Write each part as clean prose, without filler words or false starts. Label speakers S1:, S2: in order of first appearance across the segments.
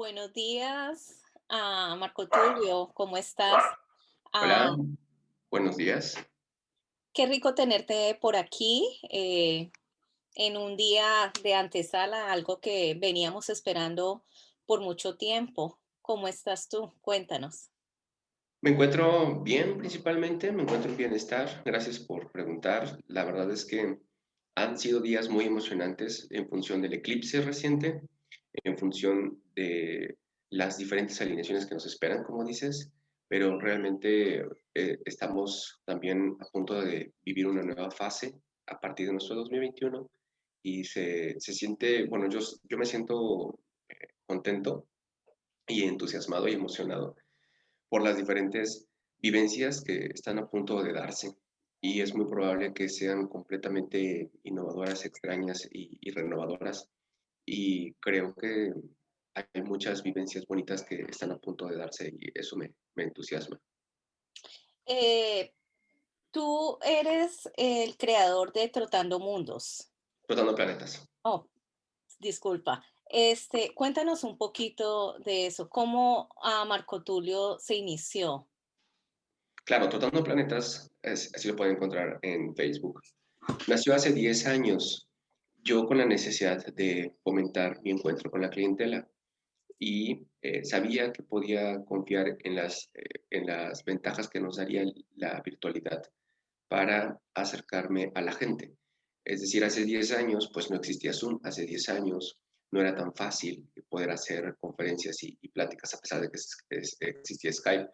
S1: Buenos días, Marco Tulio, ¿cómo estás?
S2: Hola,
S1: Ah,
S2: buenos días.
S1: Qué rico tenerte por aquí en un día de antesala, algo que veníamos esperando por mucho tiempo. ¿Cómo estás tú? Cuéntanos.
S2: Me encuentro bien, principalmente, me encuentro en bienestar. Gracias por preguntar. La verdad es que han sido días muy emocionantes en función del eclipse reciente, en función de las diferentes alineaciones que nos esperan, como dices, pero realmente estamos también a punto de vivir una nueva fase a partir de nuestro 2021 y se siente, bueno, yo me siento contento y entusiasmado y emocionado por las diferentes vivencias que están a punto de darse. Y es muy probable que sean completamente innovadoras, extrañas y renovadoras. Y creo que hay muchas vivencias bonitas que están a punto de darse y eso me entusiasma.
S1: Eh, Tú eres el creador de Trotando Mundos.
S2: Flotando planetas.
S1: Oh, disculpa. Cuéntanos un poquito de eso. ¿Cómo Marco Tulio se inició?
S2: Claro, Trotando Planetas, así lo pueden encontrar en Facebook. Nació hace 10 años, yo con la necesidad de fomentar mi encuentro con la clientela y sabía que podía confiar en las ventajas que nos daría la virtualidad para acercarme a la gente. Es decir, hace 10 años pues no existía Zoom, hace 10 años no era tan fácil poder hacer conferencias y pláticas a pesar de que existía Skype.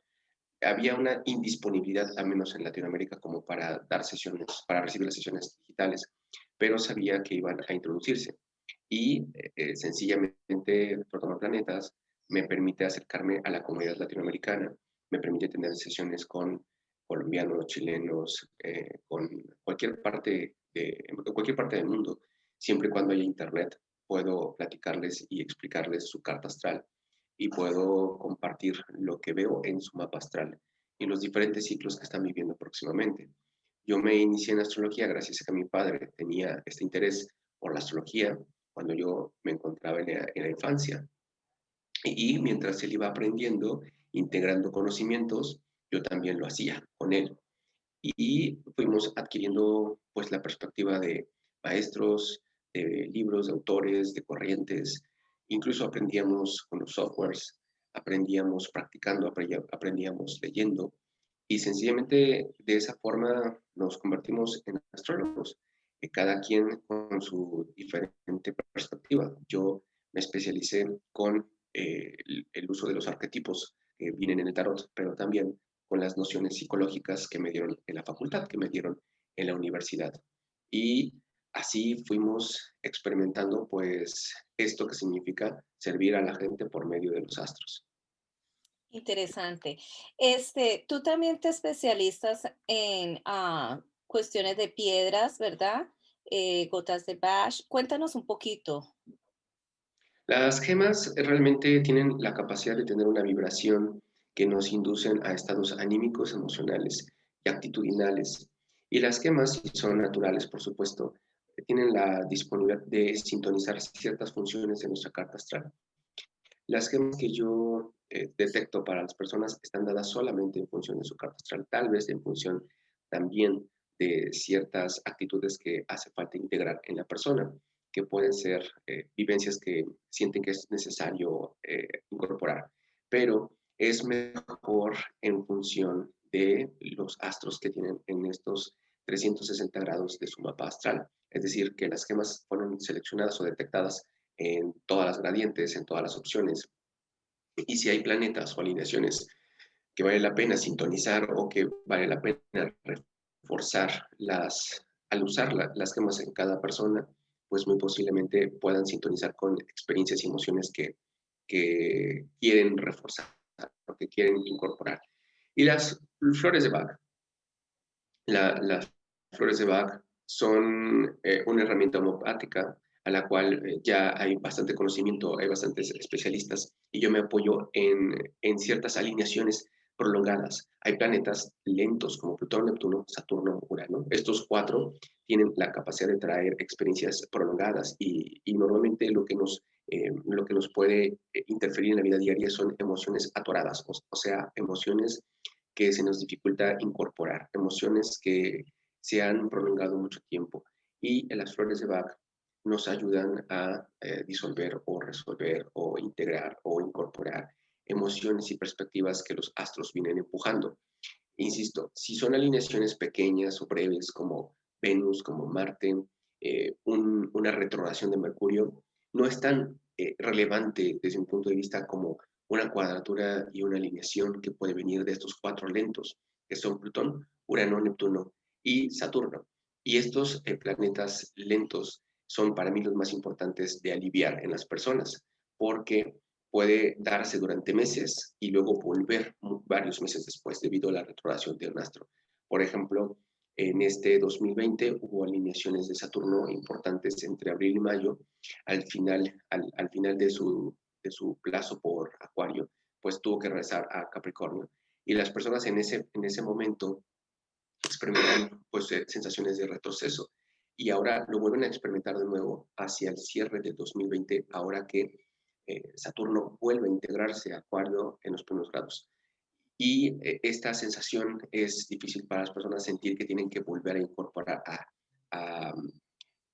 S2: Había una indisponibilidad, al menos en Latinoamérica, como para dar sesiones, para recibir las sesiones digitales, pero sabía que iban a introducirse. Y sencillamente, Protoma Planetas me permite acercarme a la comunidad latinoamericana, me permite tener sesiones con colombianos, chilenos, con cualquier parte del mundo. Siempre y cuando haya internet, puedo platicarles y explicarles su carta astral y puedo compartir lo que veo en su mapa astral y los diferentes ciclos que están viviendo próximamente. Yo me inicié en astrología gracias a que mi padre tenía este interés por la astrología cuando yo me encontraba en la infancia. Y mientras él iba aprendiendo, integrando conocimientos, yo también lo hacía con él. Y fuimos adquiriendo pues la perspectiva de maestros, de libros, de autores, de corrientes. Incluso aprendíamos con los softwares, aprendíamos practicando, aprendíamos leyendo. Y sencillamente de esa forma nos convertimos en astrólogos, cada quien con su diferente perspectiva. Yo me especialicé con el uso de los arquetipos que vienen en el tarot, pero también con las nociones psicológicas que me dieron en la facultad, que me dieron en la universidad. Y así fuimos experimentando pues esto que significa servir a la gente por medio de los astros.
S1: Interesante. Tú también te especializas en cuestiones de piedras, ¿verdad? Gotas de Bach. Cuéntanos un poquito.
S2: Las gemas realmente tienen la capacidad de tener una vibración que nos inducen a estados anímicos, emocionales y actitudinales. Y las gemas, si son naturales, por supuesto, tienen la disponibilidad de sintonizar ciertas funciones de nuestra carta astral. Las gemas que yo detecto para las personas están dadas solamente en función de su carta astral, tal vez en función también de ciertas actitudes que hace falta integrar en la persona, que pueden ser vivencias que sienten que es necesario incorporar, pero es mejor en función de los astros que tienen en estos 360 grados de su mapa astral. Es decir, que las gemas fueron seleccionadas o detectadas en todas las gradientes, en todas las opciones. Y si hay planetas o alineaciones que vale la pena sintonizar o que vale la pena reforzar al usar las gemas en cada persona, pues muy posiblemente puedan sintonizar con experiencias y emociones que quieren reforzar o que quieren incorporar. Y las flores de Bach, las flores de Bach son una herramienta homeopática a la cual ya hay bastante conocimiento, hay bastantes especialistas, y yo me apoyo en ciertas alineaciones prolongadas. Hay planetas lentos como Plutón, Neptuno, Saturno, Urano. Estos cuatro tienen la capacidad de traer experiencias prolongadas y normalmente lo que nos lo que nos puede interferir en la vida diaria son emociones atoradas, o sea, emociones que se nos dificulta incorporar, emociones que se han prolongado mucho tiempo. Y las flores de Bach nos ayudan a disolver o resolver o integrar o incorporar emociones y perspectivas que los astros vienen empujando. Insisto, si son alineaciones pequeñas o breves como Venus, como Marte, una retrogradación de Mercurio, no es tan relevante desde un punto de vista como una cuadratura y una alineación que puede venir de estos cuatro lentos, que son Plutón, Urano, Neptuno y Saturno. Y estos planetas lentos son para mí los más importantes de aliviar en las personas, porque puede darse durante meses y luego volver varios meses después debido a la retrogradación de un astro. Por ejemplo, en este 2020 hubo alineaciones de Saturno importantes entre abril y mayo. Al final de su plazo por Acuario, pues tuvo que regresar a Capricornio. Y las personas en ese momento experimentan pues, sensaciones de retroceso. Y ahora lo vuelven a experimentar de nuevo hacia el cierre del 2020, ahora que Saturno vuelve a integrarse a Acuario en los primeros grados. Y esta sensación es difícil para las personas sentir que tienen que volver a incorporar, a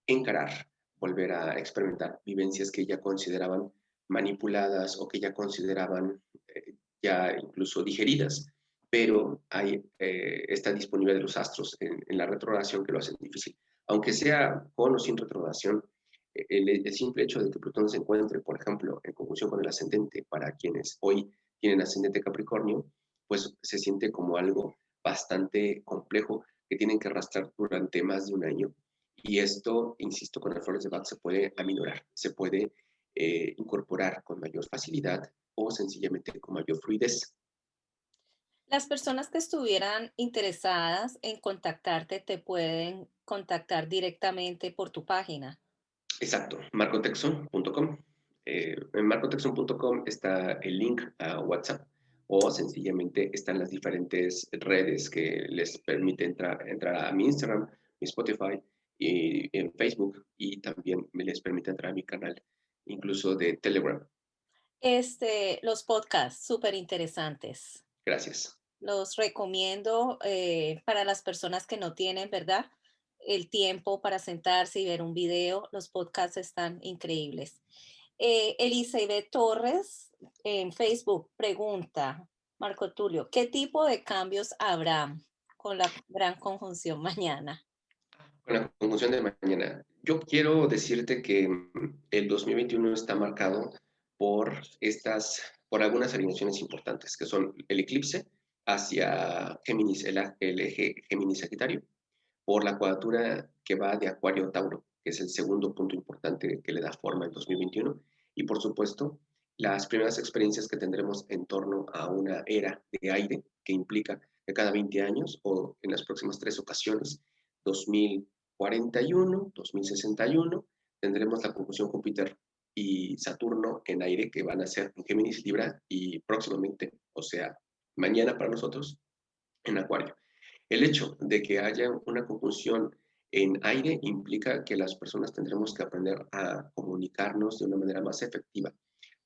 S2: encarar, volver a experimentar vivencias que ya consideraban manipuladas o que ya consideraban ya incluso digeridas, pero hay esta disponibilidad de los astros en la retrogradación que lo hacen difícil. Aunque sea con o sin retrogradación, el simple hecho de que Plutón se encuentre, por ejemplo, en conjunción con el ascendente, para quienes hoy tienen ascendente Capricornio, pues se siente como algo bastante complejo que tienen que arrastrar durante más de un año. Y esto, insisto, con las flores de Bach se puede aminorar, se puede incorporar con mayor facilidad o sencillamente con mayor fluidez.
S1: Las personas que estuvieran interesadas en contactarte te pueden contactar directamente por tu página.
S2: Exacto, marcotexon.com. En marcotexon.com está el link a WhatsApp o sencillamente están las diferentes redes que les permite entrar a mi Instagram, mi Spotify y en Facebook, y también me les permite entrar a mi canal, incluso de Telegram.
S1: Los podcasts súper interesantes.
S2: Gracias.
S1: Los recomiendo para las personas que no tienen, ¿verdad? El tiempo para sentarse y ver un video. Los podcasts están increíbles. Elizabeth Torres en Facebook pregunta, Marco Tulio, ¿qué tipo de cambios habrá con la gran conjunción mañana?
S2: Con la conjunción de mañana, yo quiero decirte que el 2021 está marcado por algunas alineaciones importantes, que son el eclipse hacia Géminis, el eje Géminis-Sagitario, por la cuadratura que va de Acuario a Tauro, que es el segundo punto importante que le da forma al 2021, y por supuesto, las primeras experiencias que tendremos en torno a una era de aire, que implica que cada 20 años o en las próximas tres ocasiones, 2041, 2061, tendremos la conjunción Júpiter y Saturno en aire, que van a ser en Géminis, Libra y próximamente, o sea, mañana para nosotros, en Acuario. El hecho de que haya una conjunción en aire implica que las personas tendremos que aprender a comunicarnos de una manera más efectiva,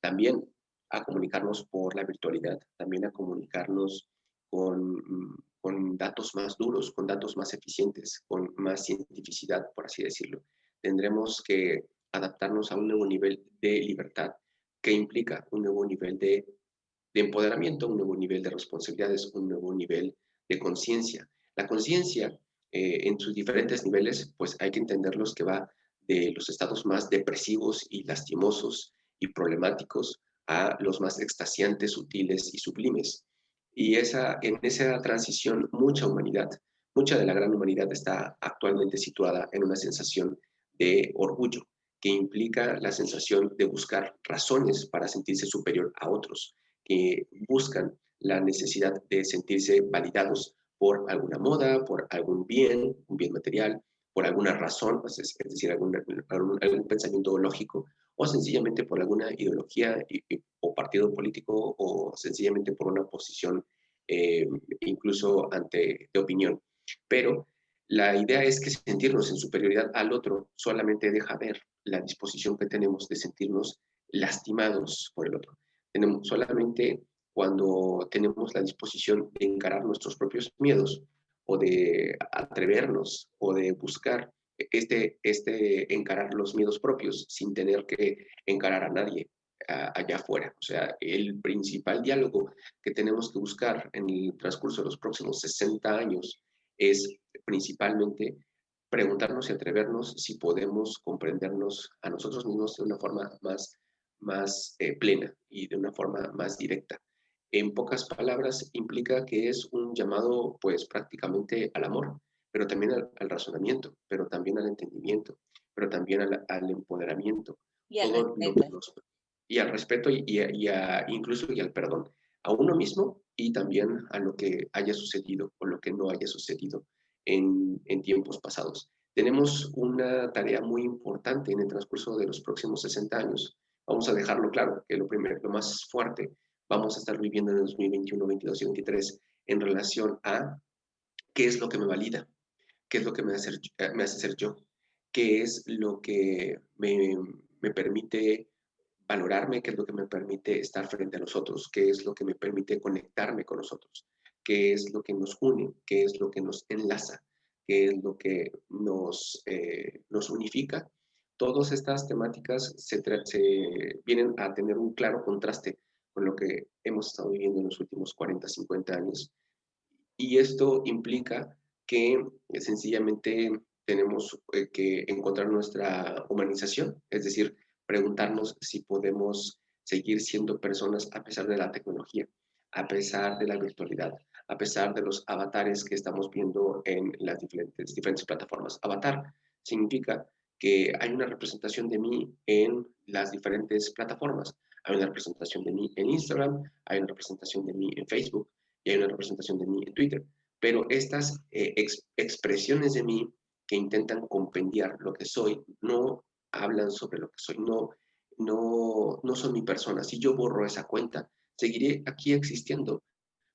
S2: también a comunicarnos por la virtualidad, también a comunicarnos con datos más duros, con datos más eficientes, con más cientificidad, por así decirlo. Tendremos que adaptarnos a un nuevo nivel de libertad que implica un nuevo nivel de empoderamiento, un nuevo nivel de responsabilidades, un nuevo nivel de conciencia. La conciencia en sus diferentes niveles, pues hay que entenderlos que va de los estados más depresivos y lastimosos y problemáticos a los más extasiantes, sutiles y sublimes. Y en esa transición, mucha de la gran humanidad está actualmente situada en una sensación de orgullo, que implica la sensación de buscar razones para sentirse superior a otros, que buscan la necesidad de sentirse validados por alguna moda, por algún bien, un bien material, por alguna razón, pues es decir, algún pensamiento lógico, o sencillamente por alguna ideología o partido político, o sencillamente por una posición eh, incluso de opinión. Pero la idea es que sentirnos en superioridad al otro solamente deja ver la disposición que tenemos de sentirnos lastimados por el otro. Solamente cuando tenemos la disposición de encarar nuestros propios miedos o de atrevernos o de buscar encarar los miedos propios sin tener que encarar a nadie allá afuera. O sea, el principal diálogo que tenemos que buscar en el transcurso de los próximos 60 años es principalmente preguntarnos y atrevernos si podemos comprendernos a nosotros mismos de una forma más plena y de una forma más directa. En pocas palabras, implica que es un llamado, pues, prácticamente al amor, pero también al razonamiento, pero también al entendimiento, pero también al empoderamiento,
S1: Y al
S2: todo lo que
S1: respeto.
S2: y al respeto incluso y al perdón, a uno mismo y también a lo que haya sucedido o lo que no haya sucedido en tiempos pasados. Tenemos una tarea muy importante en el transcurso de los próximos 60 años. Vamos a dejarlo claro, que lo primero, lo más fuerte, vamos a estar viviendo en el 2021, 22 y 23 en relación a qué es lo que me valida, qué es lo que me hace ser yo, qué es lo que me permite valorarme, qué es lo que me permite estar frente a los otros, qué es lo que me permite conectarme con los otros, qué es lo que nos une, qué es lo que nos enlaza, qué es lo que nos unifica. Todas estas temáticas se vienen a tener un claro contraste con lo que hemos estado viviendo en los últimos 40, 50 años. Y esto implica que sencillamente tenemos que encontrar nuestra humanización, es decir, preguntarnos si podemos seguir siendo personas a pesar de la tecnología, a pesar de la virtualidad, a pesar de los avatares que estamos viendo en las diferentes plataformas. Avatar significa que hay una representación de mí en las diferentes plataformas. Hay una representación de mí en Instagram, hay una representación de mí en Facebook, y hay una representación de mí en Twitter. Pero estas expresiones de mí que intentan compendiar lo que soy no hablan sobre lo que soy, no son mi persona. Si yo borro esa cuenta, seguiré aquí existiendo,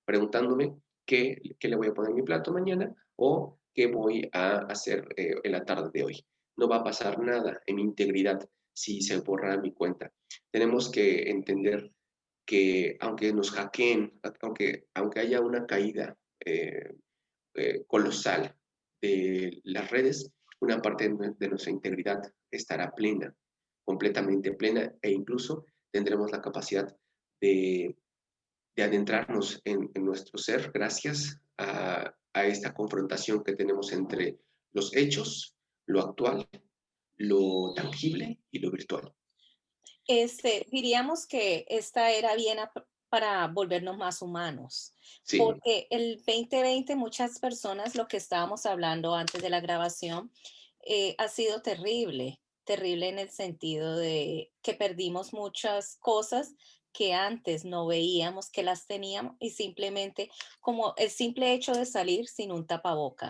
S2: preguntándome qué le voy a poner en mi plato mañana o qué voy a hacer en la tarde de hoy. No va a pasar nada en mi integridad si se borra mi cuenta. Tenemos que entender que aunque nos hackeen, aunque haya una caída colosal de las redes, una parte de nuestra integridad estará plena, completamente plena, e incluso tendremos la capacidad de, de adentrarnos en nuestro ser gracias a esta confrontación que tenemos entre los hechos, lo actual, lo tangible y lo virtual.
S1: Diríamos que esta era bien para volvernos más humanos,
S2: Sí,
S1: porque el 2020 muchas personas, lo que estábamos hablando antes de la grabación, ha sido terrible, terrible en el sentido de que perdimos muchas cosas que antes no veíamos, que las teníamos y simplemente como el simple hecho de salir sin un tapaboca.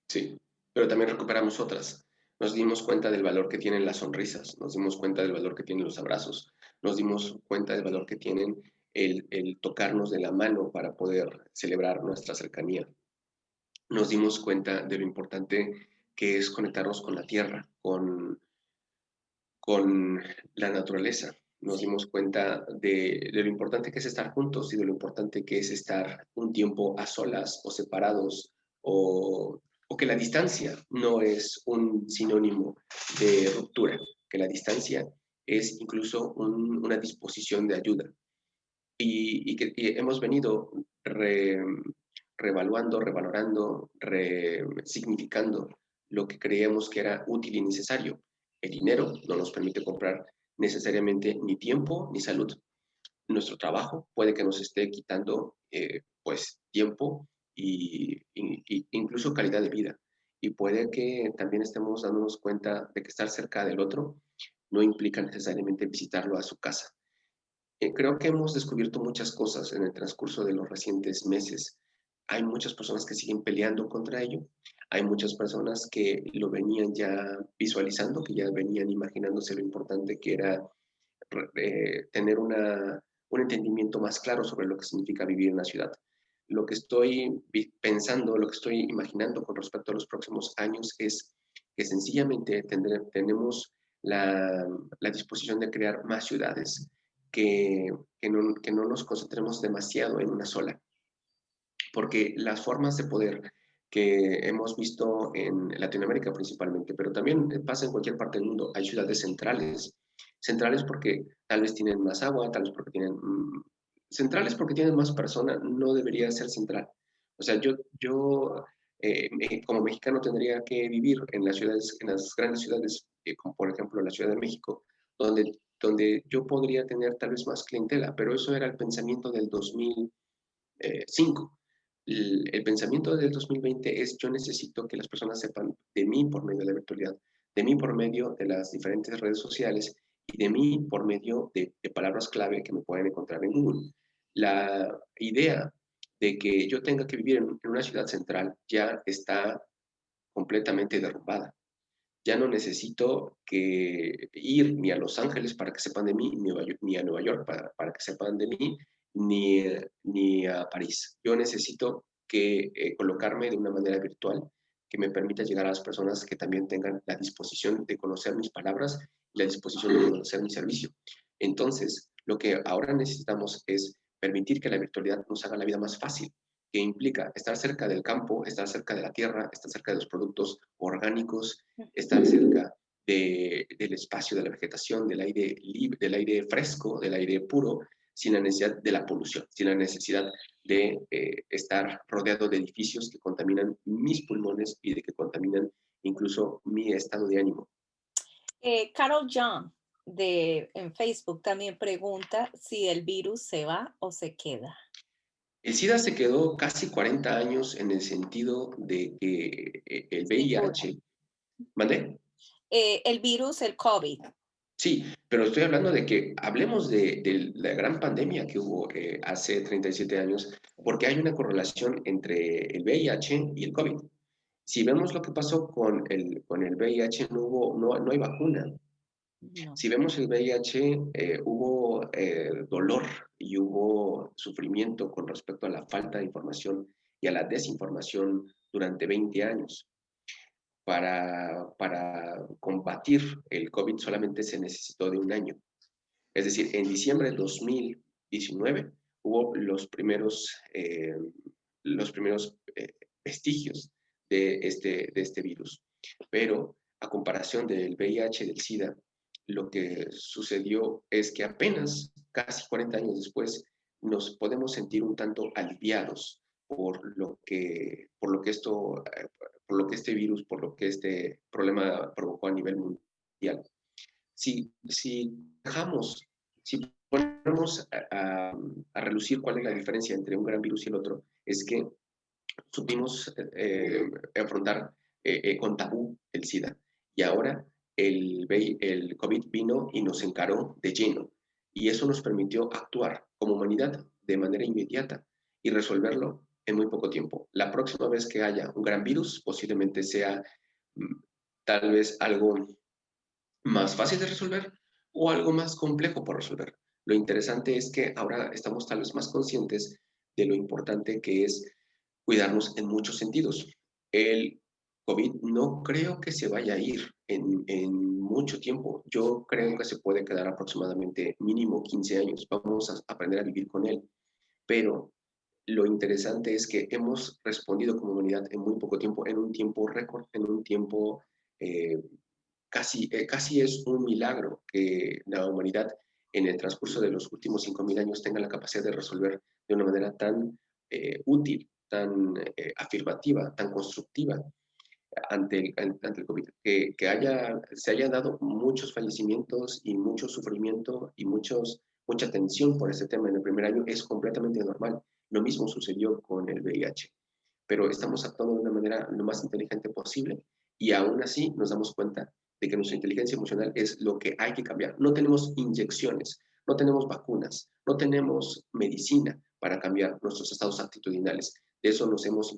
S2: sí, pero también recuperamos otras. Nos dimos cuenta del valor que tienen las sonrisas, nos dimos cuenta del valor que tienen los abrazos, nos dimos cuenta del valor que tienen el tocarnos de la mano para poder celebrar nuestra cercanía. Nos dimos cuenta de lo importante que es conectarnos con la tierra, con la naturaleza. Nos
S1: Sí.
S2: dimos cuenta de lo importante que es estar juntos y de lo importante que es estar un tiempo a solas o separados o que la distancia no es un sinónimo de ruptura, que la distancia es incluso una disposición de ayuda y que hemos venido revaluando, revalorando, resignificando lo que creíamos que era útil y necesario. El dinero no nos permite comprar necesariamente ni tiempo ni salud. Nuestro trabajo puede que nos esté quitando pues tiempo y incluso calidad de vida. Y puede que también estemos dándonos cuenta de que estar cerca del otro no implica necesariamente visitarlo a su casa. Creo que hemos descubierto muchas cosas en el transcurso de los recientes meses. Hay muchas personas que siguen peleando contra ello. Hay muchas personas que lo venían ya visualizando, que ya venían imaginándose lo importante que era tener un entendimiento más claro sobre lo que significa vivir en la ciudad. Lo que estoy pensando, lo que estoy imaginando con respecto a los próximos años es que sencillamente tenemos la, la disposición de crear más ciudades, que no nos concentremos demasiado en una sola, porque las formas de poder que hemos visto en Latinoamérica principalmente, pero también pasa en cualquier parte del mundo, hay ciudades centrales. Centrales porque tal vez tienen más agua, tal vez porque tienen... centrales porque tienen más personas, no debería ser central. O sea, como mexicano tendría que vivir en las ciudades, en las grandes ciudades, como por ejemplo la Ciudad de México, donde yo podría tener tal vez más clientela, pero eso era el pensamiento del 2005. El pensamiento del 2020 es: yo necesito que las personas sepan de mí por medio de la virtualidad, de mí por medio de las diferentes redes sociales y de mí por medio de palabras clave que me pueden encontrar en Google. La idea de que yo tenga que vivir en una ciudad central ya está completamente derrumbada. Ya no necesito que ir ni a Los Ángeles para que sepan de mí, ni a Nueva York para que sepan de mí, ni a París. Yo necesito colocarme de una manera virtual que me permita llegar a las personas que también tengan la disposición de conocer mis palabras y la disposición de conocer mi servicio. Entonces, lo que ahora necesitamos es permitir que la virtualidad nos haga la vida más fácil, que implica estar cerca del campo, estar cerca de la tierra, estar cerca de los productos orgánicos, estar cerca del espacio, de la vegetación, del aire libre, del aire fresco, del aire puro, sin la necesidad de la polución, sin la necesidad de estar rodeado de edificios que contaminan mis pulmones y de que contaminan incluso mi estado de ánimo.
S1: Carol John en Facebook también pregunta si el virus se va o se queda.
S2: El SIDA se quedó casi 40 años en el sentido de que el
S1: Sin duda.
S2: VIH, ¿mandé?
S1: El virus, el COVID.
S2: Sí, pero estoy hablando de que hablemos de la gran pandemia que hubo hace 37 años, porque hay una correlación entre el VIH y el COVID. Si vemos lo que pasó con el VIH, no hay vacuna.
S1: No.
S2: Si vemos el VIH, hubo dolor y hubo sufrimiento con respecto a la falta de información y a la desinformación durante 20 años. Para combatir el COVID solamente se necesitó de un año. Es decir, en diciembre de 2019 hubo los primeros vestigios de este virus. Pero a comparación del VIH y del SIDA, lo que sucedió es que apenas casi 40 años después nos podemos sentir un tanto aliviados por lo que este virus, por lo que este problema provocó a nivel mundial. Si dejamos, si ponemos a relucir cuál es la diferencia entre un gran virus y el otro, es que supimos afrontar con tabú el SIDA. Y ahora el COVID vino y nos encaró de lleno. Y eso nos permitió actuar como humanidad de manera inmediata y resolverlo en muy poco tiempo. La próxima vez que haya un gran virus, posiblemente sea mm, tal vez algo más fácil de resolver o algo más complejo por resolver. Lo interesante es que ahora estamos tal vez más conscientes de lo importante que es cuidarnos en muchos sentidos. El COVID no creo que se vaya a ir en mucho tiempo. Yo creo que se puede quedar aproximadamente mínimo 15 años. Vamos a aprender a vivir con él. Pero lo interesante es que hemos respondido como humanidad en muy poco tiempo, en un tiempo récord, en un tiempo eh, casi es un milagro que la humanidad en el transcurso de los últimos 5.000 años tenga la capacidad de resolver de una manera tan útil, tan afirmativa, tan constructiva ante el COVID. Se haya dado muchos fallecimientos y mucho sufrimiento y mucha tensión por este tema en el primer año es completamente normal. Lo mismo sucedió con el VIH, pero estamos actuando de una manera lo más inteligente posible y aún así nos damos cuenta de que nuestra inteligencia emocional es lo que hay que cambiar. No tenemos inyecciones, no tenemos vacunas, no tenemos medicina para cambiar nuestros estados actitudinales. De eso hemos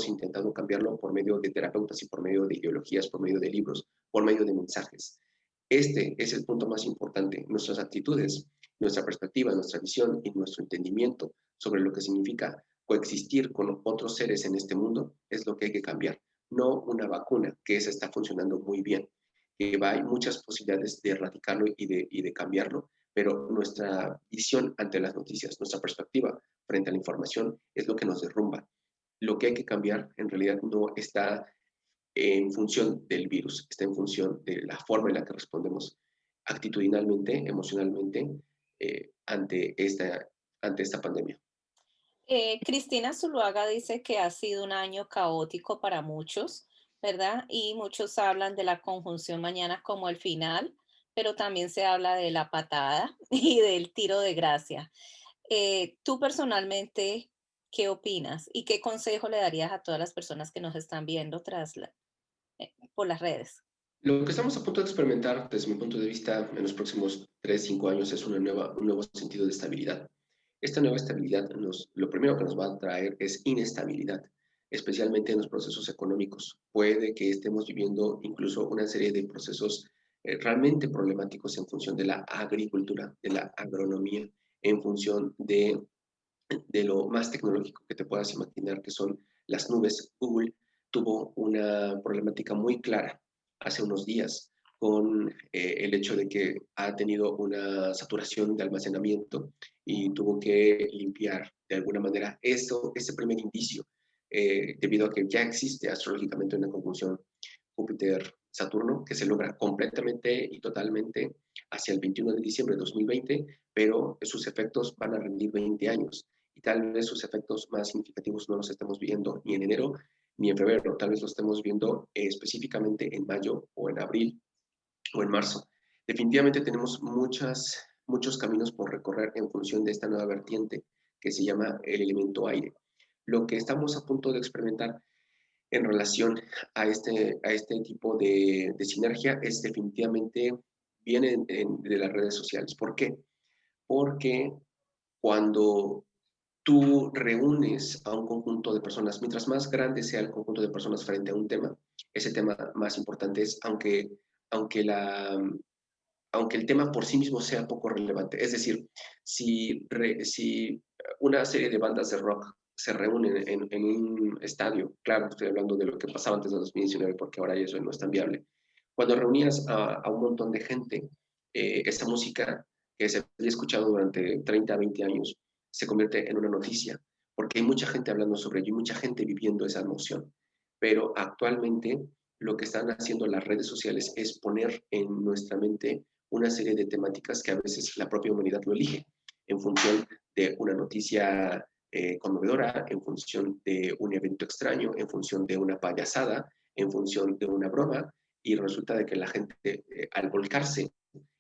S2: intentado cambiarlo por medio de terapeutas y por medio de ideologías, por medio de libros, por medio de mensajes. Este es el punto más importante, nuestras actitudes, nuestra perspectiva, nuestra visión y nuestro entendimiento sobre lo que significa coexistir con otros seres en este mundo es lo que hay que cambiar, no una vacuna, que esa está funcionando muy bien. que va, hay muchas posibilidades de erradicarlo y de cambiarlo, pero nuestra visión ante las noticias, nuestra perspectiva frente a la información es lo que nos derrumba. Lo que hay que cambiar en realidad no está en función del virus, está en función de la forma en la que respondemos actitudinalmente, emocionalmente, ante esta pandemia.
S1: Cristina Zuluaga dice que ha sido un año caótico para muchos, ¿verdad? Y muchos hablan de la conjunción mañana como el final, pero también se habla de la patada y del tiro de gracia. Tú personalmente, ¿qué opinas y qué consejo le darías a todas las personas que nos están viendo por las redes?
S2: Lo que estamos a punto de experimentar, desde mi punto de vista, en los próximos 3, 5 años es un nuevo sentido de estabilidad. Esta nueva estabilidad, lo primero que nos va a traer es inestabilidad, especialmente en los procesos económicos. Puede que estemos viviendo incluso una serie de procesos realmente problemáticos en función de la agricultura, de la agronomía, en función de lo más tecnológico que te puedas imaginar, que son las nubes. Google tuvo una problemática muy clara hace unos días con el hecho de que ha tenido una saturación de almacenamiento y tuvo que limpiar de alguna manera eso, ese primer indicio, debido a que ya existe astrológicamente una conjunción Júpiter-Saturno que se logra completamente y totalmente hacia el 21 de diciembre de 2020, pero sus efectos van a rendir 20 años y tal vez sus efectos más significativos no los estemos viendo ni en enero ni en febrero, tal vez los estemos viendo específicamente en mayo o en abril o en marzo. Definitivamente tenemos muchos caminos por recorrer en función de esta nueva vertiente que se llama el elemento aire. Lo que estamos a punto de experimentar en relación a este tipo de sinergia es definitivamente viene de las redes sociales. ¿Por qué? Porque cuando tú reúnes a un conjunto de personas, mientras más grande sea el conjunto de personas frente a un tema, ese tema más importante es, aunque, aunque el tema por sí mismo sea poco relevante. Es decir, si una serie de bandas de rock se reúnen en un estadio, claro, estoy hablando de lo que pasaba antes de 2019, porque ahora eso no es tan viable. Cuando reunías a un montón de gente, esta música que se había escuchado durante 30, 20 años, se convierte en una noticia, porque hay mucha gente hablando sobre ello y mucha gente viviendo esa emoción. Pero actualmente lo que están haciendo las redes sociales es poner en nuestra mente una serie de temáticas que a veces la propia humanidad lo elige en función de una noticia conmovedora, en función de un evento extraño, en función de una payasada, en función de una broma, y resulta de que la gente al volcarse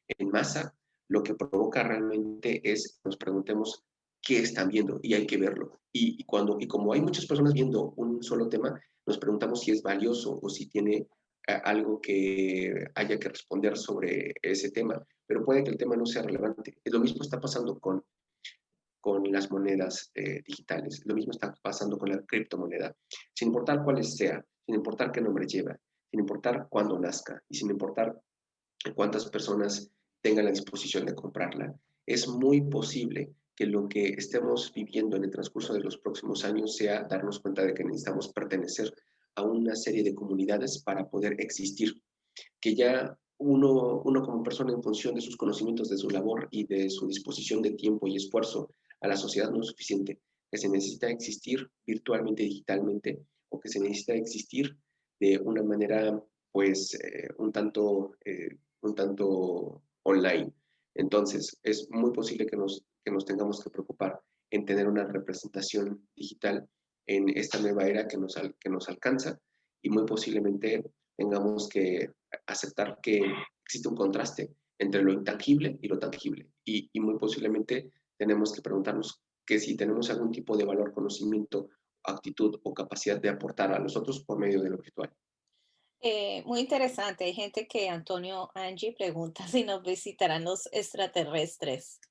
S2: en masa, lo que provoca realmente es que nos preguntemos qué están viendo y hay que verlo. Y como hay muchas personas viendo un solo tema, nos preguntamos si es valioso o si tiene algo que haya que responder sobre ese tema, pero puede que el tema no sea relevante. Lo mismo está pasando con las monedas digitales, lo mismo está pasando con la criptomoneda, sin importar cuáles sea, sin importar qué nombre lleva, sin importar cuándo nazca y sin importar cuántas personas tengan la disposición de comprarla. Es muy posible que lo que estemos viviendo en el transcurso de los próximos años sea darnos cuenta de que necesitamos pertenecer a una serie de comunidades para poder existir, que ya uno como persona en función de sus conocimientos, de su labor y de su disposición de tiempo y esfuerzo a la sociedad no es suficiente, que se necesita existir virtualmente, digitalmente, o que se necesita existir de una manera pues un tanto online. Entonces, es muy posible que nos tengamos que preocupar en tener una representación digital en esta nueva era que nos alcanza y muy posiblemente tengamos que aceptar que existe un contraste entre lo intangible y lo tangible. Y muy posiblemente tenemos que preguntarnos que si tenemos algún tipo de valor, conocimiento, actitud o capacidad de aportar a los otros por medio de lo virtual.
S1: Muy interesante. Hay gente que Antonio Angie pregunta si nos visitarán los extraterrestres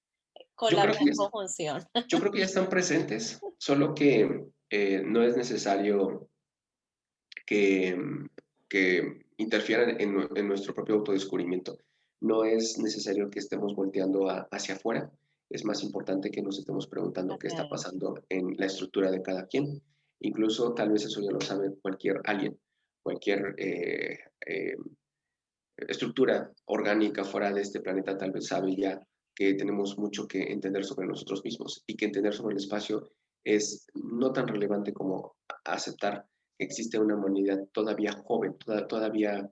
S1: con
S2: Yo
S1: la
S2: creo
S1: gran
S2: que,
S1: conjunción.
S2: yo creo que ya están presentes, solo que no es necesario que, que interfieran en nuestro propio autodescubrimiento. No es necesario que estemos volteando hacia afuera, es más importante que nos estemos preguntando qué
S1: Hacia
S2: está
S1: adentro.
S2: pasando en la estructura de cada quien. Incluso tal vez eso ya lo sabe cualquier alguien, cualquier estructura orgánica fuera de este planeta tal vez sabe ya que tenemos mucho que entender sobre nosotros mismos y que entender sobre el espacio es no tan relevante como aceptar que existe una humanidad todavía joven, todavía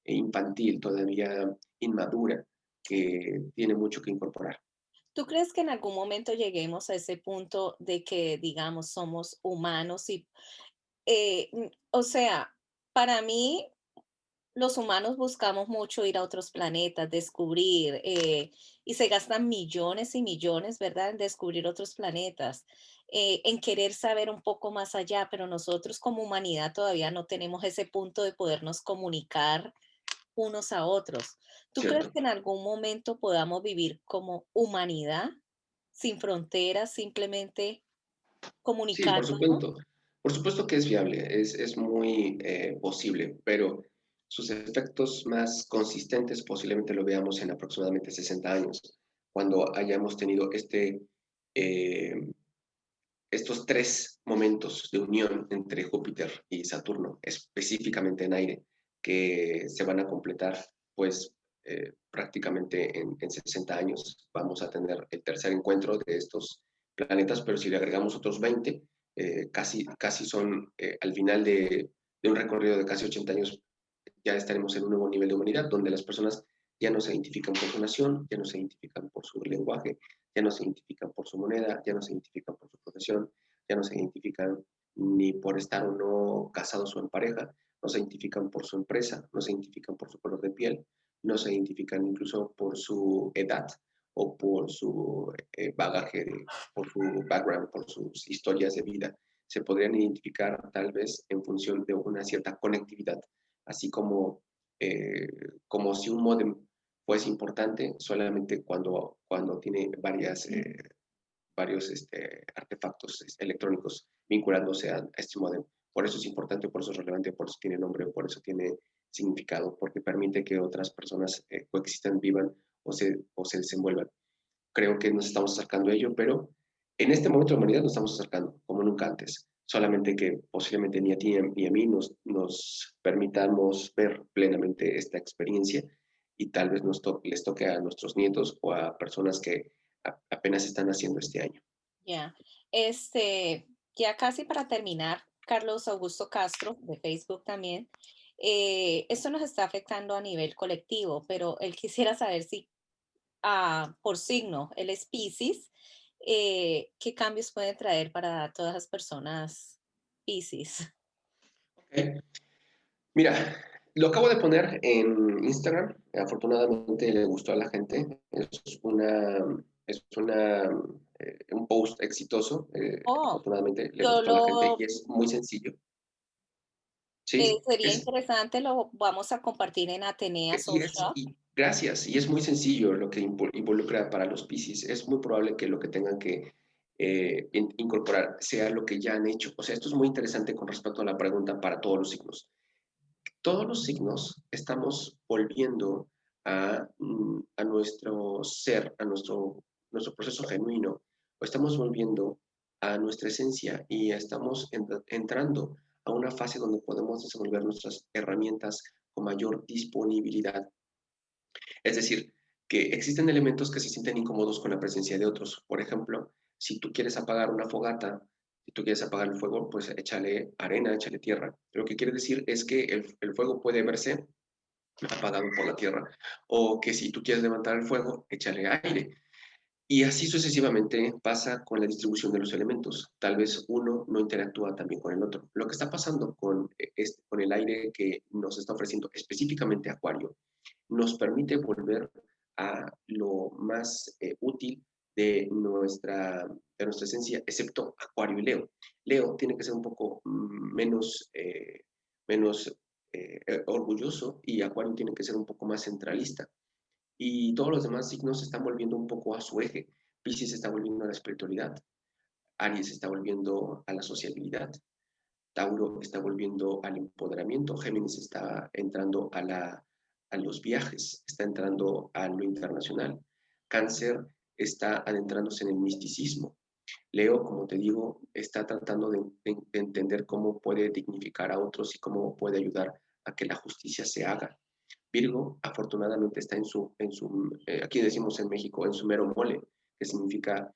S2: infantil, todavía inmadura, que tiene mucho que incorporar.
S1: ¿Tú crees que en algún momento lleguemos a ese punto de que, digamos, somos humanos y, o sea, para mí los humanos buscamos mucho ir a otros planetas, descubrir, y se gastan millones y millones, ¿verdad?, en descubrir otros planetas, en querer saber un poco más allá, pero nosotros como humanidad todavía no tenemos ese punto de podernos comunicar unos a otros. ¿Tú crees
S2: ¿Cierto?
S1: que en algún momento podamos vivir como humanidad, sin fronteras, simplemente
S2: Sí,
S1: comunicándonos?
S2: por supuesto que es viable, es muy posible, pero sus efectos más consistentes posiblemente lo veamos en aproximadamente 60 años, cuando hayamos tenido eh, estos tres momentos de unión entre Júpiter y Saturno, específicamente en aire, que se van a completar, pues prácticamente en 60 años vamos a tener el tercer encuentro de estos planetas, pero si le agregamos otros 20, casi son al final de un recorrido de casi 80 años, ya estaremos en un nuevo nivel de humanidad, donde las personas ya no se identifican por su nación, ya no se identifican por su lenguaje, ya no se identifican por su moneda, ya no se identifican por su profesión, ya no se identifican ni por estar o no casados o en pareja, no se identifican por su empresa, no se identifican por su color de piel, no se identifican incluso por su edad o por su bagaje, por su background, por sus historias de vida. Se podrían identificar tal vez en función de una cierta conectividad, así eh, como si un modem fuese importante solamente cuando tiene varios artefactos electrónicos vinculándose a este modem. Por eso es importante, por eso es relevante, por eso tiene nombre, por eso tiene significado, porque permite que otras personas coexistan, vivan o se desenvuelvan. Creo que nos estamos acercando a ello, pero en este momento de la humanidad nos estamos acercando como nunca antes. Solamente que posiblemente ni a ti ni a mí nos permitamos ver plenamente esta experiencia y tal vez les toque a nuestros nietos o a personas que apenas están haciendo este año.
S1: Ya, este, ya casi para terminar, Carlos Augusto Castro, de Facebook también, esto nos está afectando a nivel colectivo, pero él quisiera saber si por signo, él es Piscis, ¿qué cambios puede traer para todas las personas Piscis?
S2: Okay. Mira, lo acabo de poner en Instagram. Afortunadamente le gustó a la gente. Es un post exitoso.
S1: Oh,
S2: Afortunadamente le
S1: yo
S2: gustó a la gente
S1: lo,
S2: y es muy sencillo. Sí,
S1: sería interesante, lo vamos a compartir en Atenea Social.
S2: gracias. Y es muy sencillo lo que involucra para los Piscis. Es muy probable que lo que tengan que incorporar sea lo que ya han hecho. O sea, esto es muy interesante con respecto a la pregunta para todos los signos. Todos los signos estamos volviendo a nuestro ser, a nuestro proceso genuino, o estamos volviendo a nuestra esencia y estamos entrando a una fase donde podemos desenvolver nuestras herramientas con mayor disponibilidad. Es decir, que existen elementos que se sienten incómodos con la presencia de otros. Por ejemplo, si tú quieres apagar una fogata, si tú quieres apagar el fuego, pues échale arena, échale tierra. Lo que quiere decir es que el fuego puede verse apagado por la tierra, o que si tú quieres levantar el fuego, échale aire. Y así sucesivamente pasa con la distribución de los elementos. Tal vez uno no interactúa también con el otro. Lo que está pasando con el aire que nos está ofreciendo específicamente Acuario nos permite volver a lo más útil de nuestra esencia, excepto Acuario y Leo. Leo tiene que ser un poco menos orgulloso y Acuario tiene que ser un poco más centralista. Y todos los demás signos se están volviendo un poco a su eje. Piscis se está volviendo a la espiritualidad, Aries está volviendo a la sociabilidad, Tauro está volviendo al empoderamiento, Géminis está entrando a los viajes, está entrando a lo internacional, Cáncer está adentrándose en el misticismo, Leo, como te digo, está tratando de entender cómo puede dignificar a otros y cómo puede ayudar a que la justicia se haga. Virgo, afortunadamente, está aquí decimos en México, en su mero mole, que significa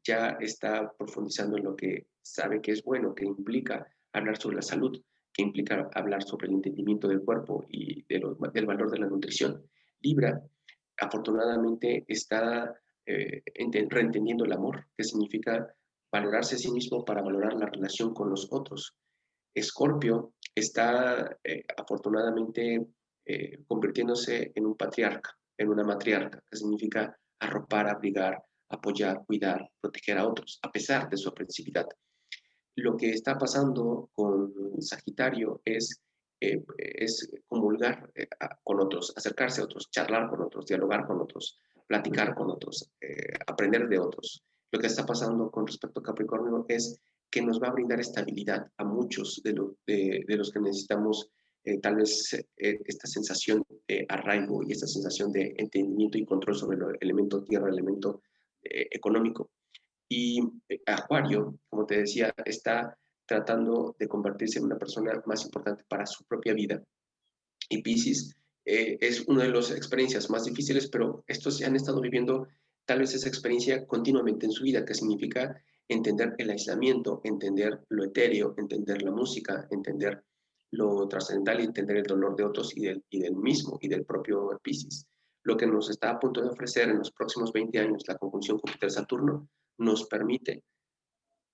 S2: ya está profundizando en lo que sabe que es bueno, que implica hablar sobre la salud, que implica hablar sobre el entendimiento del cuerpo y del valor de la nutrición. Libra, afortunadamente, está reentendiendo el amor, que significa valorarse a sí mismo para valorar la relación con los otros. Escorpio está afortunadamente convirtiéndose en un patriarca, en una matriarca, que significa arropar, abrigar, apoyar, cuidar, proteger a otros, a pesar de su apresividad. Lo que está pasando con Sagitario es comulgar con otros, acercarse a otros, charlar con otros, dialogar con otros, platicar con otros, aprender de otros. Lo que está pasando con respecto a Capricornio es que nos va a brindar estabilidad a muchos de los que necesitamos tal vez esta sensación de arraigo y esta sensación de entendimiento y control sobre el elemento tierra, el elemento económico. Y Acuario, como te decía, está tratando de convertirse en una persona más importante para su propia vida. Y Pisces es una de las experiencias más difíciles, pero estos han estado viviendo tal vez esa experiencia continuamente en su vida, que significa entender el aislamiento, entender lo etéreo, entender la música, entender lo trascendental y entender el dolor de otros y del mismo y del propio Pisces. Lo que nos está a punto de ofrecer en los próximos 20 años la conjunción Júpiter-Saturno nos permite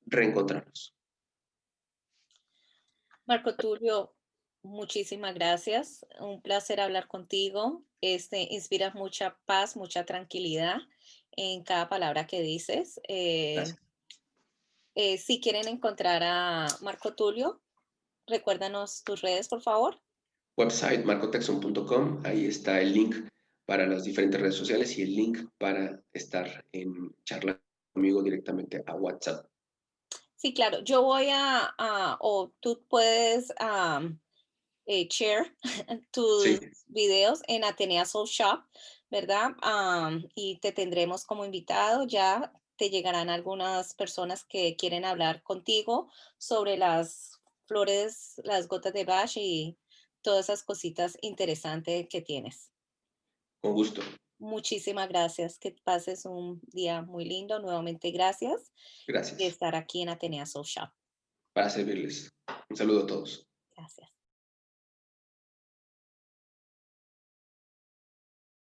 S2: reencontrarnos.
S1: Marco Tulio, muchísimas gracias. Un placer hablar contigo. Inspiras mucha paz, mucha tranquilidad en cada palabra que dices.
S2: Gracias.
S1: Si quieren encontrar a Marco Tulio, recuérdanos tus redes, por favor.
S2: Website marcotexon.com, ahí está el link para las diferentes redes sociales y el link para estar en charla conmigo directamente a WhatsApp.
S1: Sí, claro. Yo voy o tú puedes share
S2: Sí,
S1: tus videos en Atenea Soul Shop, ¿verdad? Y te tendremos como invitado. Ya te llegarán algunas personas que quieren hablar contigo sobre las flores, las gotas de Bach y todas esas cositas interesantes que tienes.
S2: con gusto.
S1: Muchísimas gracias. Que pases un día muy lindo. Nuevamente, gracias de
S2: Gracias.
S1: estar aquí en Atenea Soul Shop.
S2: Para servirles. Un saludo a todos.
S1: Gracias.